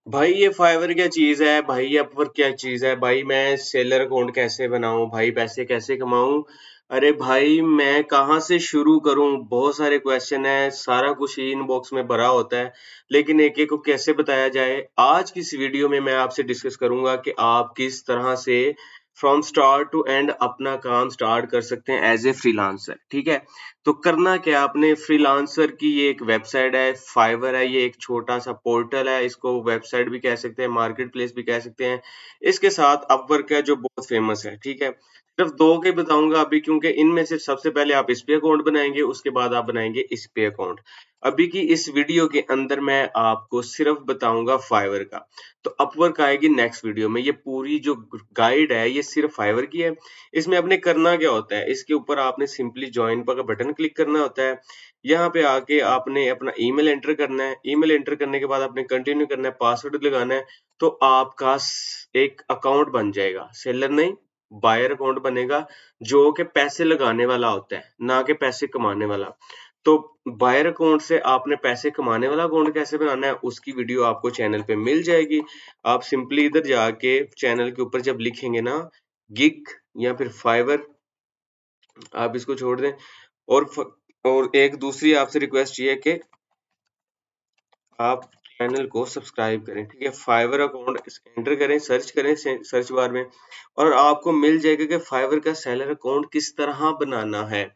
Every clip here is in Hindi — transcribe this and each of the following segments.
भाई ये फाइवर क्या चीज है भाई, ये अपवर्क क्या चीज है भाई, मैं सेलर अकाउंट कैसे बनाऊं भाई, पैसे कैसे कमाऊं। अरे भाई मैं कहाँ से शुरू करूं, बहुत सारे क्वेश्चन है, सारा कुछ ही इनबॉक्स में भरा होता है, लेकिन एक एक को कैसे बताया जाए। आज की इस वीडियो में मैं आपसे डिस्कस करूंगा कि आप किस तरह से फ्रॉम स्टार्ट टू एंड अपना काम स्टार्ट कर सकते हैं एज ए फ्रीलांसर। ठीक है, तो करना क्या, आपने फ्रीलांसर की ये एक वेबसाइट है, फाइवर है, ये एक छोटा सा पोर्टल है, इसको वेबसाइट भी कह सकते हैं, मार्केट प्लेस भी कह सकते हैं। इसके साथ अपवर्क है जो बहुत फेमस है। ठीक है, सिर्फ दो के बताऊंगा अभी, क्योंकि इनमें से सबसे पहले आप इस पे अकाउंट बनाएंगे, उसके बाद आप बनाएंगे इस पे अकाउंट। अभी की इस वीडियो के अंदर मैं आपको सिर्फ बताऊंगा फाइवर का, तो अपवर्क आएगी नेक्स्ट वीडियो में। ये पूरी जो गाइड है ये सिर्फ फाइवर की है। इसमें आपने करना क्या होता है, इसके ऊपर आपने सिंपली ज्वाइन का बटन क्लिक करना होता है। यहाँ पे आके आपने अपना ईमेल एंटर करना है, ईमेल एंटर करने के बाद आपने कंटिन्यू करना है, पासवर्ड लगाना है, तो आपका एक अकाउंट बन जाएगा। सेलर नहीं, बायर अकाउंट बनेगा, जो कि पैसे लगाने वाला होता है, ना कि पैसे कमाने वाला। तो बायर अकाउंट से आपने पैसे कमाने वाला अकाउंट कैसे बनाना है, उसकी वीडियो आपको चैनल पे मिल जाएगी। आप सिंपली इधर जाके चैनल के ऊपर जब लिखेंगे ना गिग या फिर फाइवर, आप इसको छोड़ दें। और और एक दूसरी आपसे रिक्वेस्ट ये है कि आप चैनल को सब्सक्राइब करें। ठीक है, फाइवर अकाउंट एंटर करें, सर्च करें सर्च बार में, और आपको मिल जाएगा कि फाइवर का सेलर अकाउंट किस तरह बनाना है।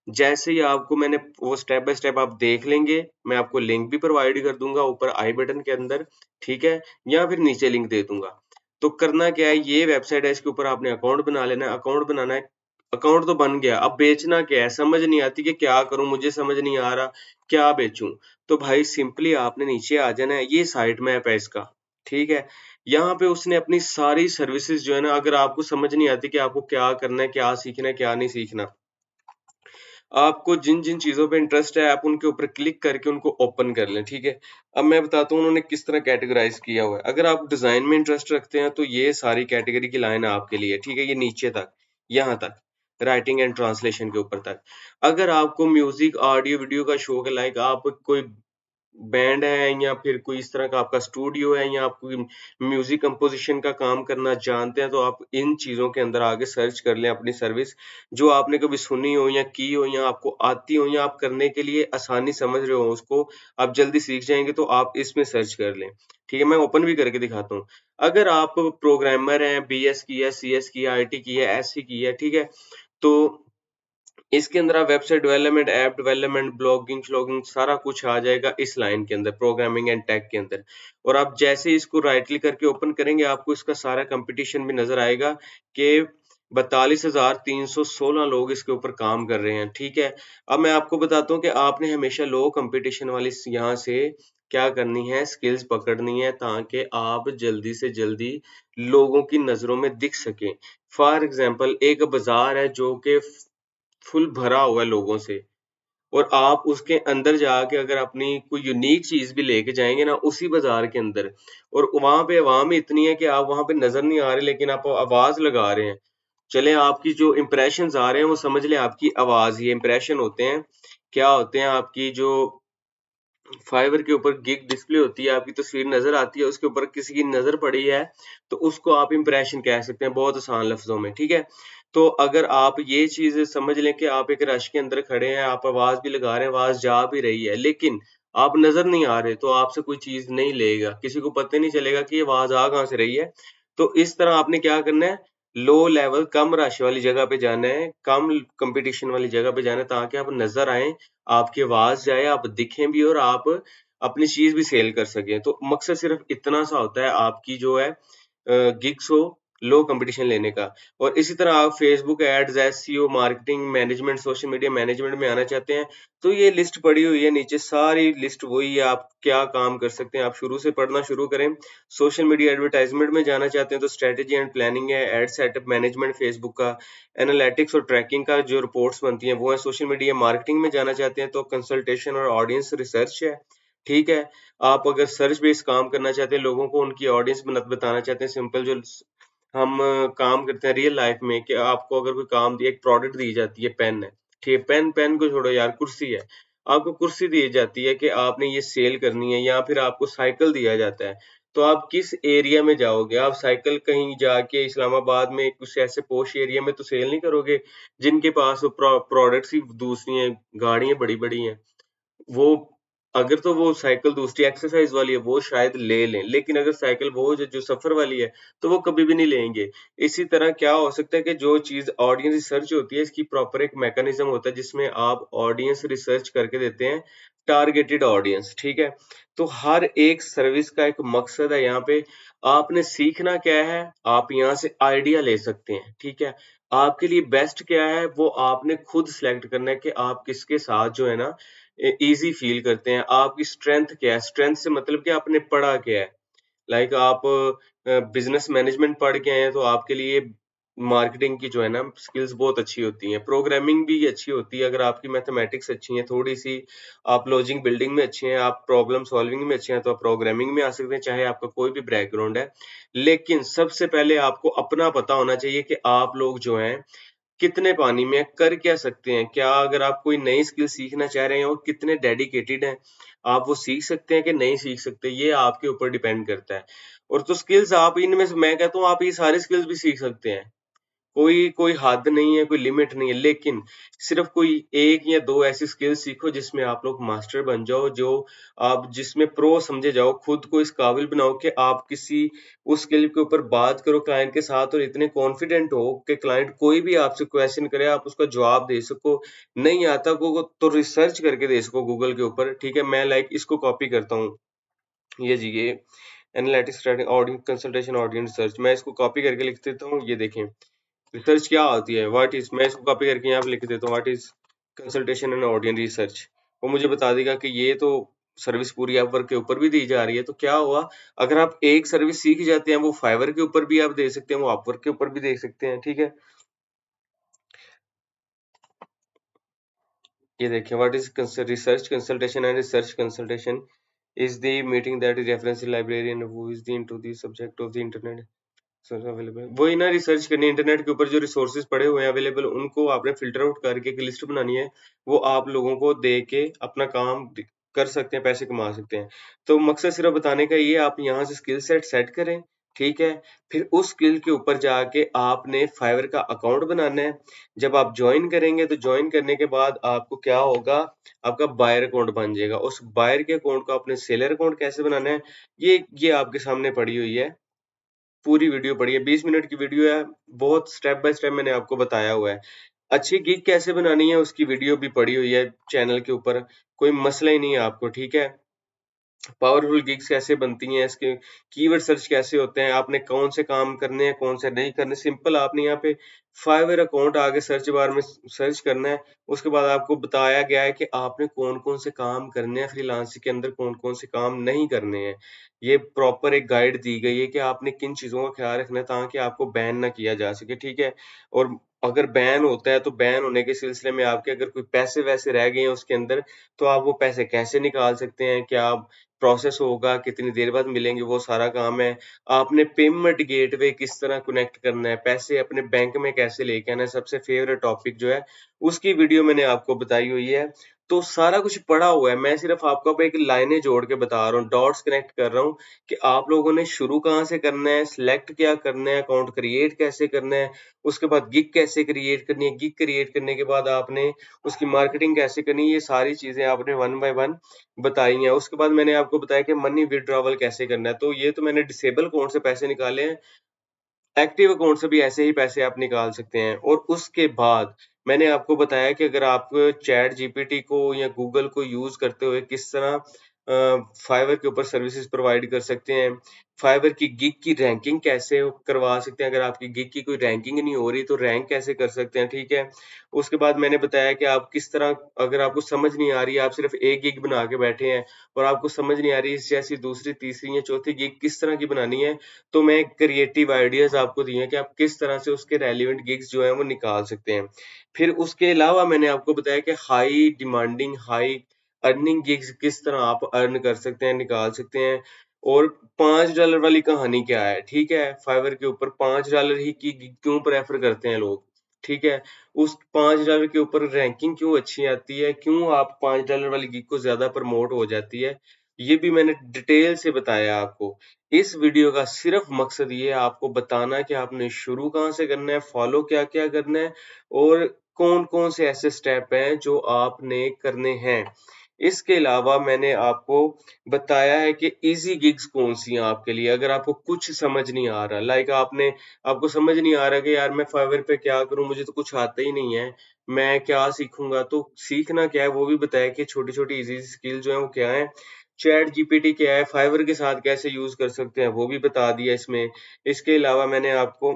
जैसे ही आपको मैंने वो स्टेप बाय स्टेप आप देख लेंगे, मैं आपको लिंक भी प्रोवाइड कर दूंगा ऊपर आई बटन के अंदर। ठीक है, या फिर नीचे लिंक दे दूंगा। तो करना क्या है, ये वेबसाइट है, इसके ऊपर आपने अकाउंट बना लेना है, अकाउंट बनाना है। अकाउंट तो बन गया, अब बेचना क्या है, समझ नहीं आती कि क्या करूं, मुझे समझ नहीं आ रहा क्या बेचूं। तो भाई सिंपली आपने नीचे आ जाना है, ये साइट मैप है इसका। ठीक है, यहाँ पे उसने अपनी सारी सर्विसेज जो है ना, अगर आपको समझ नहीं आती कि आपको क्या करना है, क्या सीखना है, क्या नहीं सीखना, आपको जिन जिन चीजों पे इंटरेस्ट है आप उनके ऊपर क्लिक करके उनको ओपन कर लें। ठीक है, अब मैं बताता हूँ उन्होंने किस तरह कैटेगराइज किया हुआ है। अगर आप डिजाइन में इंटरेस्ट रखते हैं तो ये सारी कैटेगरी की लाइन आपके लिए। ठीक है, ये नीचे तक, यहाँ तक, राइटिंग एंड ट्रांसलेशन के ऊपर तक। अगर आपको म्यूजिक ऑडियो वीडियो का शौक है, लाइक आप कोई बैंड है या फिर कोई इस तरह का आपका स्टूडियो है, या आप कोई म्यूजिक कंपोजिशन का काम करना जानते हैं, तो आप इन चीजों के अंदर आगे सर्च कर लें अपनी सर्विस, जो आपने कभी सुनी हो या की हो या आपको आती हो या आप करने के लिए आसानी समझ रहे हो उसको, आप जल्दी सीख जाएंगे, तो आप इसमें सर्च कर लें। ठीक है, मैं ओपन भी करके दिखाता हूँ। अगर आप प्रोग्रामर हैं, बीएस की है, सीएस की है, आईटी की है, एससी की है, ठीक है, तो इसके अंदर आप website development, app development, blogging श्लॉगिंग सारा कुछ आ जाएगा इस लाइन के अंदर, प्रोग्रामिंग एंड टेक के अंदर। और आप जैसे ही इसको राइट क्लिक करके ओपन करेंगे, आपको इसका सारा कंपटीशन भी नजर आएगा कि 42,316 लोग इसके ऊपर काम कर रहे हैं। ठीक है, अब मैं आपको बताता हूँ कि आपने हमेशा लो कंपटीशन वाली यहाँ से क्या करनी है, स्किल्स पकड़नी है, ताकि आप जल्दी से जल्दी लोगों की नजरों में दिख सके। फॉर एग्जाम्पल एक बाजार है जो कि फुल भरा हुआ है लोगों से, और आप उसके अंदर जाके अगर अपनी कोई यूनिक चीज भी लेके जाएंगे ना उसी बाजार के अंदर, और वहां पे आवाम इतनी है कि आप वहां पे नजर नहीं आ रहे, लेकिन आप आवाज लगा रहे हैं। चले आपकी जो इंप्रेशन आ रहे हैं वो समझ लें आपकी आवाज, ये इंप्रेशन होते हैं, क्या होते हैं, आपकी जो फाइवर के ऊपर गिग डिस्प्ले होती है, आपकी तस्वीर नजर आती है, उसके ऊपर किसी की नजर पड़ी है, तो उसको आप इंप्रेशन कह सकते हैं बहुत आसान लफ्जों में। ठीक है, तो अगर आप ये चीज समझ लें कि आप एक रश के अंदर खड़े हैं, आप आवाज भी लगा रहे हैं, आवाज जा भी रही है, लेकिन आप नजर नहीं आ रहे, तो आपसे कोई चीज नहीं लेगा, किसी को पता नहीं चलेगा कि ये आवाज आ कहाँ से रही है। तो इस तरह आपने क्या करना है, लो लेवल कम रश वाली जगह पे जाना है, कम कंपटीशन वाली जगह पे जाना है, ताकि आप नजर आए, आपकी आवाज जाए, आप दिखें भी, और आप अपनी चीज भी सेल कर सकें। तो मकसद सिर्फ इतना सा होता है आपकी जो है गिग्स हो, लो कंपटीशन लेने का। और इसी तरह आप Facebook ads, SEO, marketing management, social media management में आना चाहते हैं, तो ये लिस्ट पड़ी हुई है नीचे, सारी लिस्ट वही है, आप क्या काम कर सकते हैं, आप शुरू से पढ़ना शुरू करें। सोशल मीडिया एडवर्टाइजमेंट में जाना चाहते हैं तो स्ट्रेटेजी एंड प्लानिंग है, एड सेटअप मैनेजमेंट फेसबुक का, एनालिटिक्स और ट्रैकिंग का जो रिपोर्ट्स बनती हैं वो है। सोशल मीडिया मार्केटिंग में जाना चाहते हैं तो कंसल्टेशन और ऑडियंस रिसर्च है। ठीक है, आप अगर सर्च बेस्ड काम करना चाहते हैं, लोगों को उनकी ऑडियंस बताना चाहते हैं, सिंपल जो हम काम करते हैं रियल लाइफ में, कि आपको अगर कोई काम दिया, एक प्रोडक्ट दी जाती है, पेन है, ठीक है, पेन पेन को छोड़ो यार, कुर्सी है, आपको कुर्सी दी जाती है कि आपने ये सेल करनी है या फिर आपको साइकिल दिया जाता है। तो आप किस एरिया में जाओगे? आप साइकिल कहीं जाके इस्लामाबाद में कुछ ऐसे पॉश एरिया में तो सेल नहीं करोगे, जिनके पास वो प्रोडक्ट्स ही दूसरी हैं, गाड़ियाँ बड़ी-बड़ी हैं। वो अगर तो वो साइकिल दूसरी एक्सरसाइज वाली है, वो शायद ले लें, लेकिन अगर साइकिल वो जो सफ़र वाली है, तो वो कभी भी नहीं लेंगे। इसी तरह क्या हो सकता है कि जो चीज़ ऑडियंस रिसर्च होती है, इसकी प्रॉपर एक मैकेनिज़्म होता है, जिसमें आप ऑडियंस रिसर्च करके देते हैं, टारगेटेड ऑडियंस, ठीक है? तो हर एक सर्विस का एक मकसद है यहाँ पे, आपने सीखना क्या है, आप यहाँ से आइडिया ले सकते हैं, ठीक है? आपके लिए बेस्ट क्या है, वो आपने खुद सेलेक्ट करना है कि आप किसके साथ जो है ना ईज़ी फ़ील करते हैं। आपकी स्ट्रेंथ क्या है? स्ट्रेंथ से मतलब कि आपने पढ़ा क्या है? लाइक आप बिज़नेस मैनेजमेंट पढ़ के आए हैं, तो आपके लिए मार्केटिंग की जो है ना स्किल्स बहुत अच्छी होती हैं। प्रोग्रामिंग भी अच्छी होती है अगर आपकी मैथमेटिक्स अच्छी है, थोड़ी-सी आप लॉजिक बिल्डिंग में अच्छे हैं, आप प्रॉब्लम सॉल्विंग में अच्छे हैं, तो आप प्रोग्रामिंग में आ सकते हैं, चाहे आपका कोई भी बैकग्राउंड है। लेकिन सबसे पहले आपको अपना पता होना चाहिए कि आप लोग जो हैं कितने पानी में हैं, कर क्या सकते हैं? क्या अगर आप कोई नई स्किल सीखना चाह रहे हैं और कितने डेडिकेटेड हैं, आप वो सीख सकते हैं कि नहीं सीख सकते, ये आपके ऊपर डिपेंड करता है। और तो स्किल्स आप इनमें से मैं कहता हूँ आप ये सारी स्किल्स भी सीख सकते हैं। कोई कोई हद नहीं है, कोई लिमिट नहीं है, लेकिन सिर्फ़ कोई 1 या 2 ऐसी स्किल सीखो जिसमें आप लोग मास्टर बन जाओ, जो आप जिसमें प्रो समझे जाओ, खुद को इस काबिल बनाओ कि आप किसी उस स्किल के ऊपर बात करो क्लाइंट के साथ और इतने कॉन्फिडेंट हो कि क्लाइंट कोई भी आपसे क्वेश्चन करे, आप उसका जवाब दे सको। नहीं आता को तो रिसर्च करके दे सको गूगल के ऊपर, ठीक है? मैं लाइक इसको कॉपी करता हूँ। ये analytics, trading, audience consultation, audience research मैं इसको कॉपी करके लिख देता हूँ, ये देखें। रिसर्च क्या होती है? व्हाट इज़ मैं इसको कॉपी करके यहाँ पे लिख देता हूँ what is consultation and audience research. वो मुझे बता देगा कि ये तो सर्विस पूरी अपवर्क के ऊपर भी दी जा रही है, तो क्या हुआ अगर आप एक सर्विस सीख जाते हैं, वो फाइवर के ऊपर भी आप दे सकते हैं, वो अपवर्क के ऊपर भी दे सकते हैं, ठीक है? ये देखिए what is research consultation and research consultation is the meeting that is reference librarian who is the into the subject of the internet source available वही ना रिसर्च करनी है इंटरनेट के ऊपर जो रिसोर्सेज पड़े हुए हैं अवेलेबल उनको आपने फिल्टर आउट करके एक लिस्ट बनानी है वो आप लोगों को दे के अपना कर सकते हैं पैसे कमा सकते हैं तो मकसद सिर्फ बताने का ये आप यहाँ से स्किल सेट सेट करें ठीक है फिर उस स्किल के ऊपर जाके आपने फाइवर का अकाउंट बनाना है जब आप ज्वाइन करेंगे तो ज्वाइन करने के बाद आपको क्या होगा आपका बायर अकाउंट बन जाएगा उस बायर के अकाउंट को आपने सेलर अकाउंट कैसे बनाना है ये आपके सामने पड़ी हुई है पूरी वीडियो पड़ी है, 20 मिनट की वीडियो है, बहुत स्टेप बाय स्टेप मैंने आपको बताया हुआ है। अच्छी गिग कैसे बनानी है उसकी वीडियो भी पड़ी हुई है चैनल के ऊपर, कोई मसला ही नहीं है आपको, ठीक है? पावरफुल गिग्स कैसे बनती हैं, इसके कीवर्ड सर्च कैसे होते हैं, आपने कौन से काम करने हैं, कौन से नहीं करने। सिंपल आपने यहाँ पे फाइवर अकाउंट आगे सर्च बार में सर्च करना है। उसके बाद आपको बताया गया है कि आपने कौन-कौन से काम करने हैं, फ्रीलांसिंग के अंदर कौन-कौन से काम नहीं करने हैं। ये प्रॉपर एक गाइड दी गई है कि आपने किन चीज़ों का ख्याल रखना है ताकि आपको बैन ना किया जा सके, ठीक है? और अगर बैन होता है, तो बैन होने के सिलसिले में आपके अगर कोई पैसे-वैसे रह गए हैं उसके अंदर, तो आप वो पैसे कैसे निकाल सकते हैं? क्या प्रोसेस होगा, कितनी देर बाद मिलेंगे, वो सारा काम है। आपने पेमेंट गेटवे किस तरह कनेक्ट करना है, पैसे अपने बैंक में कैसे लेके आना है, सबसे फ़ेवरेट टॉपिक जो है, उसकी वीडियो मैंने आपको बताई हुई है। तो सारा कुछ पड़ा हुआ है, मैं सिर्फ़ आपको अब एक लाइनें जोड़ के बता रहा हूँ, डॉट्स कनेक्ट कर रहा हूँ कि आप लोगों ने शुरू कहाँ से करना है, सिलेक्ट क्या करना है, अकाउंट क्रिएट कैसे करना है, उसके बाद गिग कैसे क्रिएट करनी है, गिग क्रिएट करने के बाद आपने उसकी मार्केटिंग कैसे करनी है, ये सारी चीज़ें आपने वन बाय वन बताई हैं। उसके बाद मैंने आपको बताया कि मनी विथड्रॉवल कैसे करना है, तो ये तो मैंने डिसेबल अकाउंट से पैसे निकाले हैं। एक्टिव अकाउंट से भी ऐसे ही पैसे आप निकाल सकते हैं और उसके बाद मैंने आपको बताया कि अगर आप चैट जीपीटी को या गूगल को यूज़ करते हुए किस तरह फाइवर के ऊपर सर्विसेज़ प्रोवाइड कर सकते हैं। फाइवर की गिग की रैंकिंग कैसे करवा सकते हैं, अगर आपकी गिग की कोई रैंकिंग नहीं हो रही तो रैंक कैसे कर सकते हैं, ठीक है? उसके बाद मैंने बताया कि आप किस तरह अगर आपको समझ नहीं आ रही है, आप सिर्फ़ एक गिग बना के बैठे हैं और आपको समझ नहीं आ रही है जैसी दूसरी, तीसरी या चौथी गिग किस तरह की बनानी है, तो मैं क्रिएटिव आइडियाज़ आपको दिए हैं कि आप किस तरह से उसके रेलेवेंट गिग्स जो हैं वो निकाल सकते हैं। फिर उसके अलावा मैंने आपको बताया कि high demanding, high earning gigs किस तरह आप अर्न कर सकते हैं, निकाल सकते हैं और $5 वाली कहानी क्या है, ठीक है? फाइवर के ऊपर $5 ही की गिग क्यों प्रेफ़र करते हैं लोग, ठीक है? उस $5 के ऊपर रैंकिंग क्यों अच्छी आती है? क्यों आप $5 वाली गिग को ज़्यादा प्रमोट हो जाती है? ये भी मैंने डिटेल से बताया आपको। इस वीडियो का सिर्फ़ मकसद ये है आपको बताना कि आपने शुरू कहाँ से करना है, फ़ॉलो क्या-क्या करना है और कौन-कौन से ऐसे स्टेप हैं जो आपने करने हैं। इसके अलावा मैंने आपको बताया है कि ईज़ी गिग्स कौन-सी हैं आपके लिए, अगर आपको कुछ समझ नहीं आ रहा, आपको समझ नहीं आ रहा कि यार मैं फाइवर पे क्या करूँ, मुझे तो कुछ आता ही नहीं है, मैं क्या सीखूँगा? तो सीखना क्या है वो भी बताया कि छोटी-छोटी ईज़ी स्किल जो है वो क्या है, चैट जीपीटी क्या है, फाइवर के साथ कैसे यूज़ कर सकते हैं, वो भी बता दिया इसमें। इसके अलावा मैंने आपको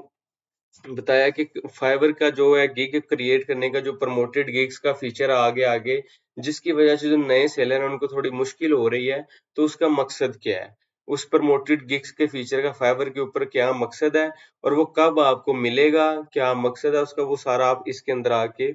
बताया कि फाइवर का जो है गिग क्रिएट करने का जो प्रमोटेड गिग्स का फीचर आ गया आगे, जिसकी वजह से जो नए सेलर हैं उनको थोड़ी मुश्किल हो रही है, तो उसका मकसद क्या है? उस प्रमोटेड गिग्स के फीचर का फाइवर के ऊपर क्या मकसद है और वो कब आपको मिलेगा, क्या मकसद है उसका, वो सारा आप इसके अंदर आके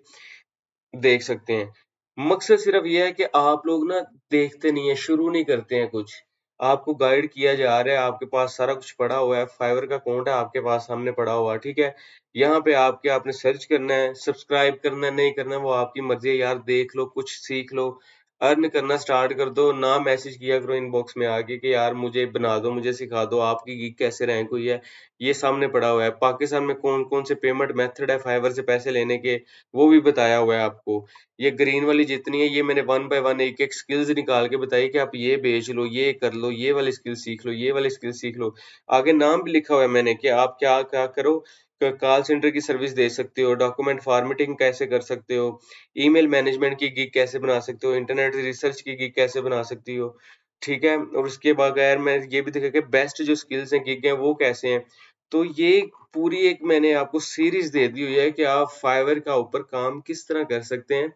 देख सकते हैं। मकसद सिर्फ़ ये है कि आप लोग ना देखते नहीं हैं, शुरू नहीं करते हैं कुछ। आपको गाइड किया जा रहा है, आपके पास सारा कुछ पड़ा हुआ है, फाइवर का अकाउंट है आपके पास सामने पड़ा हुआ है, ठीक है? यहाँ पे आपने सर्च करना है, सब्सक्राइब करना है, नहीं करना है, वो आपकी मर्ज़ी है यार देख लो, कुछ सीख लो, अर्न करना स्टार्ट कर दो, ना मैसेज किया करो इनबॉक्स में आके कि यार मुझे बना दो, मुझे सिखा दो, आपकी गिग कैसे रैंक हुई है, ये सामने पड़ा हुआ है। पाकिस्तान में कौन-कौन से पेमेंट मेथड है फाइवर से पैसे लेने के, वो भी बताया हुआ है आपको। ये ग्रीन वाली जितनी है ये मैंने वन बाय वन एक-एक स्किल्स निकाल के बताई कि आप ये बेच लो, ये कर लो, ये वाली स्किल सीख लो, ये वाली स्किल सीख लो। आगे नाम भी लिखा हुआ है मैंने कि आप क्या-क्या करो, क कॉल सेंटर की सर्विस दे सकते हो, डॉक्यूमेंट फॉर्मेटिंग कैसे कर सकते हो, ईमेल मैनेजमेंट की गिग कैसे बना सकते हो, इंटरनेट रिसर्च की गिग कैसे बना सकती हो, ठीक है? और उसके बगैर मैं ये भी देखा कि बेस्ट जो स्किल्स हैं, गिग हैं, वो कैसे हैं। तो ये पूरी एक मैंने आपको सीरीज़ दे दी हुई है कि आप फाइवर का ऊपर काम किस तरह कर सकते हैं।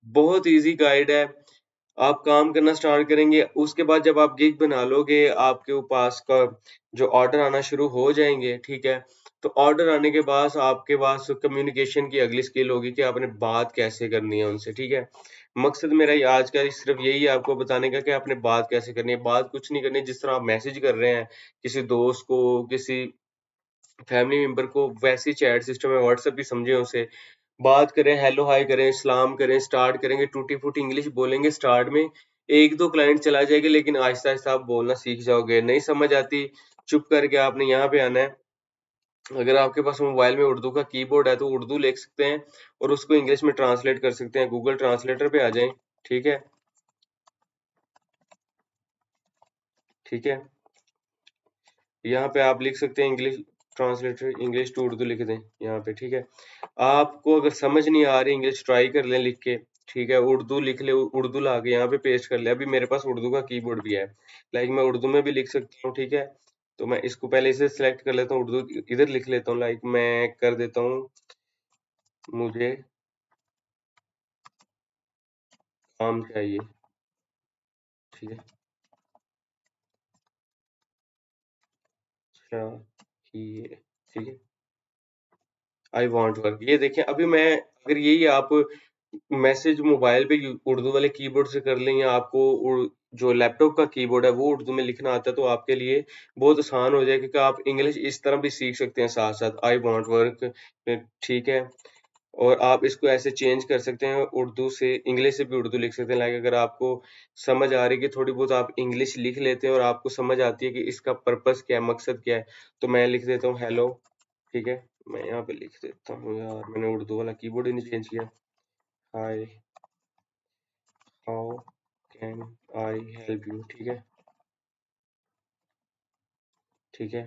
बहुत ईज़ी गाइड है। आप काम करना स्टार्ट करेंगे, उसके बाद जब आप गिग बना लोगे, आपके पास का जो ऑर्डर आना शुरू हो जाएँगे, ठीक है? तो ऑर्डर आने के बाद आपके पास कम्युनिकेशन की अगली स्किल होगी कि आपने बात कैसे करनी है उनसे, ठीक है? मकसद मेरा ये आज का सिर्फ़ यही है आपको बताने का कि आपने बात कैसे करनी है। बात कुछ नहीं करनी जिस तरह आप मैसेज कर रहे हैं, किसी दोस्त को, किसी फैमिली मेंबर को, वैसे ही चैट सिस्टम है व्हाट्सएप भी समझें उसे। बात करें, हेलो हाय करें, सलाम करें, स्टार्ट करेंगे, टूटी-फूटी इंग्लिश बोलेंगे स्टार्ट में, 1-2 क्लाइंट चला जाएगा लेकिन आहिस्ता-आहिस्ता आप बोलना सीख जाओगे। नहीं समझ आती, चुप करके आपने यहाँ पे आना है। अगर आपके पास मोबाइल में उर्दू का कीबोर्ड है तो उर्दू लिख सकते हैं और उसको इंग्लिश में ट्रांसलेट कर सकते हैं। गूगल ट्रांसलेटर पे आ जाएँ, ठीक है? ठीक है? यहाँ पे आप लिख सकते हैं English translator English to Urdu लिख दें यहाँ पे, ठीक है? आपको अगर समझ नहीं आ रही इंग्लिश ट्राई कर लें लिख के, ठीक है? उर्दू लिख लें, उर्दू ला के यहाँ पे पेस्ट कर लें। अभी मेरे पास उर्दू का कीबोर्ड भी है। लाइक मैं उर्दू में भी लिख सकता हूँ, ठीक है? तो मैं इसको पहले इसे सेलेक्ट कर लेता हूँ, उर्दू इधर लिख लेता हूँ, लाइक मैं कर देता हूँ, मुझे काम चाहिए, ठीक है? चाहिए, ठीक है? आई वांट वर्क ये देखें अभी मैं अगर यही आप मैसेज मोबाइल पे उर्दू वाले कीबोर्ड से कर लें या आपको जो लैपटॉप का कीबोर्ड है वो उर्दू में लिखना आता है तो आपके लिए बहुत आसान हो जाएगा कि आप इंग्लिश इस तरह भी सीख सकते हैं साथ साथ आई वांट वर्क ठीक है और आप इसको ऐसे चेंज कर सकते हैं उर्दू से इंग्लिश से भी उर्दू लिख सकते हैं लाइक अगर आपको समझ आ रही है कि थोड़ी बहुत आप इंग्लिश लिख लेते हैं और आपको समझ आती है कि इसका पर्पस क्या है मकसद क्या है तो मैं लिख देता हूँ हेलो ठीक है मैं यहाँ पे लिख देता हूँ यार मैंने उर्दू वाला कीबोर्ड ही नहीं चेंज किया hi how can I help you ठीक है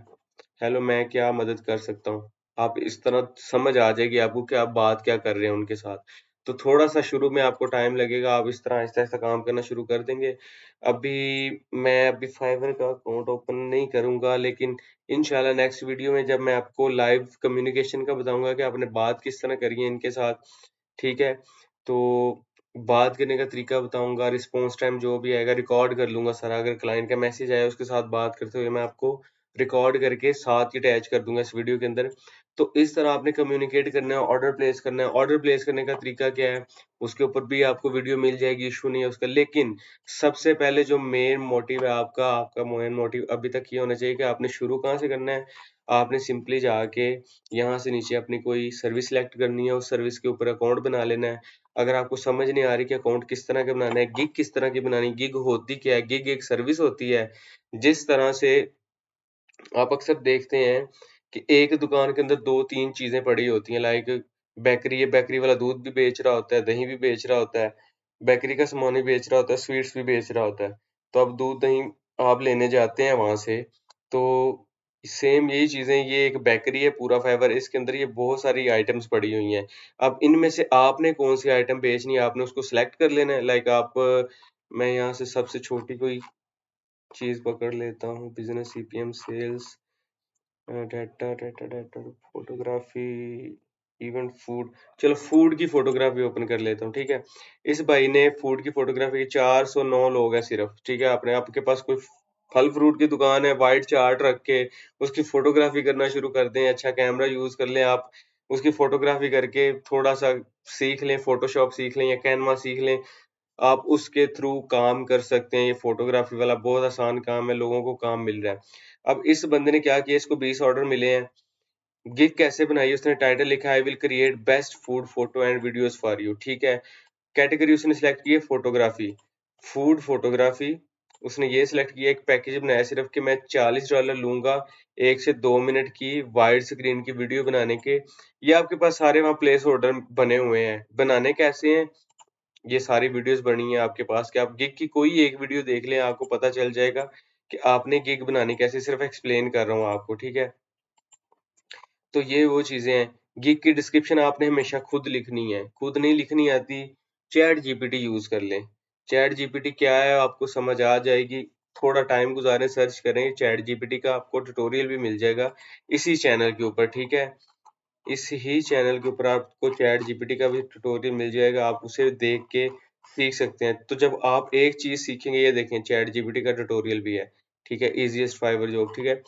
हेलो मैं क्या मदद कर सकता हूँ आप इस तरह समझ आ जाएगी आपको कि आप बात क्या कर रहे हैं उनके साथ तो थोड़ा सा शुरू में आपको टाइम लगेगा आप इस तरह आहिस्ता आहिस्ता काम करना शुरू कर देंगे अभी मैं अभी फाइवर का अकाउंट ओपन नहीं करूंगा लेकिन इंशाल्लाह नेक्स्ट वीडियो में जब मैं आपको लाइव कम्युनिकेशन का बताऊंगा कि आपने बात किस तरह करी है इनके साथ ठीक है तो बात करने का तरीका बताऊंगा रिस्पॉन्स टाइम जो भी आएगा रिकॉर्ड कर लूंगा सारा अगर क्लाइंट का मैसेज आया उसके साथ बात करते हुए मैं आपको रिकॉर्ड करके साथ ही अटैच कर दूंगा इस वीडियो के अंदर तो इस तरह आपने कम्युनिकेट करना है, ऑर्डर प्लेस करना है। ऑर्डर प्लेस करने का तरीका क्या है, उसके ऊपर भी आपको वीडियो मिल जाएगी, इश्यू नहीं है उसका। लेकिन सबसे पहले जो मेन मोटिव है आपका मेन मोटिव अभी तक ये होना चाहिए कि आपने शुरू कहाँ से करना है। आपने सिंपली जाके यहाँ से नीचे अपनी कोई सर्विस सिलेक्ट करनी है, उस सर्विस के ऊपर अकाउंट बना लेना है। अगर आपको समझ नहीं आ रही कि अकाउंट किस तरह का बनाना है, गिग किस तरह की बनानी है, गिग होती क्या है, गिग एक सर्विस होती है, जिस तरह से आप अक्सर देखते हैं कि एक दुकान के अंदर 2-3 चीज़ें पड़ी होती हैं, लाइक बेकरी है, बेकरी वाला दूध भी बेच रहा होता है, दही भी बेच रहा होता है, बेकरी का सामान भी बेच रहा होता है, स्वीट्स भी बेच रहा होता है। तो अब दूध, दही आप लेने जाते हैं वहाँ से, तो सेम यही चीज़ें, ये एक बेकरी है पूरा फ़ेवर, इसके अंदर ये बहुत सारी आइटम्स पड़ी हुई हैं। अब इनमें से आपने कौन-सी आइटम बेचनी है, आपने उसको सेलेक्ट कर लेना है। लाइक मैं यहाँ से सबसे छोटी कोई चीज़ पकड़ लेता हूँ, business CPM sales, data data data photography, event food. चलो फूड की फोटोग्राफी ओपन कर लेता हूँ, ठीक है। इस भाई ने फूड की फोटोग्राफी की, 409 लोग हैं सिर्फ, ठीक है। आपने आपके पास कोई फल फ्रूट की दुकान है, वाइट चार्ट रख के उसकी फोटोग्राफी करना शुरू कर दें, अच्छा कैमरा यूज कर लें आप, उसकी फोटोग्राफी करके थोड़ा सा सीख लें, फोटोशॉप सीख लें या कैनवा सीख लें, आप उसके थ्रू काम कर सकते हैं। ये फोटोग्राफी वाला बहुत आसान काम है, लोगों को काम मिल रहा है। अब इस बंदे ने क्या किया, इसको 20 ऑर्डर मिले हैं। गिग कैसे बनाई, उसने टाइटल लिखा है, I will create best food photo and videos for you, ठीक है। कैटेगरी उसने सिलेक्ट की है फोटोग्राफी, फूड फोटोग्राफी। उसने ये सिलेक्ट किया, एक पैकेज बनाया सिर्फ कि मैं $40 लूंगा 1 से 2 मिनट की वाइड स्क्रीन की वीडियो बनाने के। ये आपके पास सारे वहाँ प्लेस ऑर्डर बने हुए हैं। बनाने कैसे हैं, ये सारी वीडियोस बनी है आपके पास, कि आप गिग की कोई एक वीडियो देख लें, आपको पता चल जाएगा कि आपने गिग बनानी कैसे, सिर्फ एक्सप्लेन कर रहा हूँ आपको, ठीक है। तो ये वो चीजें हैं। गिग की डिस्क्रिप्शन आपने हमेशा खुद लिखनी है, खुद नहीं लिखनी आती, चैट जीपीटी यूज कर लें। चैट जीपीटी क्या है आपको समझ आ जाएगी, थोड़ा टाइम गुजारें, सर्च करें चैट जीपीटी का, आपको ट्यूटोरियल भी मिल जाएगा इसी चैनल के ऊपर, ठीक है। इस ही चैनल के ऊपर आपको चैट जीपीटी का भी ट्यूटोरियल मिल जाएगा, आप उसे देख के सीख सकते हैं। तो जब आप एक चीज सीखेंगे, ये देखें चैट जीपीटी का ट्यूटोरियल भी है, ठीक है, इजीएस्ट फाइवर जॉब, ठीक है।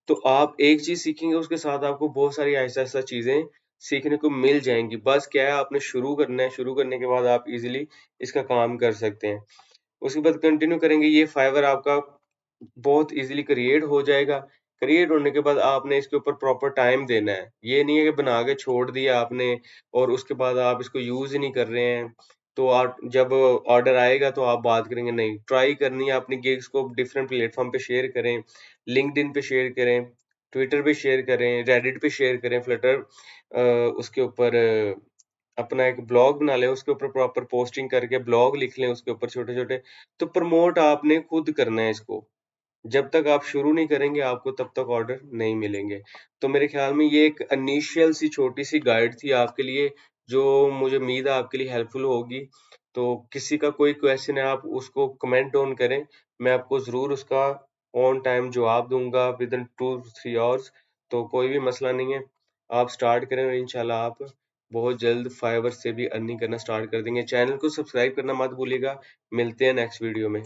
तो आप एक चीज सीखेंगे, उसके साथ आपको बहुत सारी ऐसा-ऐसा चीजें सीखने को मिल जाएँगी। बस क्या है, आपने शुरू करना है, शुरू करने के बाद आप इज़िली इसका काम कर सकते हैं। उसके बाद कंटिन्यू करेंगे, ये फाइवर आपका बहुत इज़िली क्रिएट हो जाएगा। क्रिएट होने के बाद आपने इसके ऊपर प्रॉपर टाइम देना है। ये नहीं है कि बना के छोड़ दिया आपने और उसके बाद आप इसको यूज़ ही नहीं कर रहे हैं, तो आप जब ऑर्डर आएगा तो आप बात करेंगे, नहीं। ट्राई करनी है अपनी गिग्स को, डिफरेंट प्लेटफ़ॉर्म पे शेयर करें, लिंक्डइन पे शेयर करें, ट्विटर पे शेयर करें, रेडिट पे शेयर करें, फ्लटर उसके ऊपर अपना एक ब्लॉग बना लें, उसके ऊपर प्रॉपर पोस्टिंग करके ब्लॉग लिख लें उसके ऊपर छोटे-छोटे। तो प्रमोट आपने खुद करना है इसको। जब तक आप शुरू नहीं करेंगे, आपको तब तक ऑर्डर नहीं मिलेंगे। तो मेरे ख्याल में ये एक इनिशियल सी छोटी-सी गाइड थी आपके लिए, जो मुझे उम्मीद है आपके लिए हेल्पफुल होगी। तो किसी का कोई क्वेश्चन है, आप उसको कमेंट डाउन करें, मैं आपको ज़रूर उसका ऑन टाइम जवाब दूँगा विदिन 2 टू 3 आवर्स। तो कोई भी मसला नहीं है, आप स्टार्ट करें और इंशाल्लाह आप बहुत जल्द फाइवर से भी अर्निंग करना स्टार्ट कर देंगे। चैनल को सब्सक्राइब करना मत भूलिएगा। मिलते हैं नेक्स्ट वीडियो में।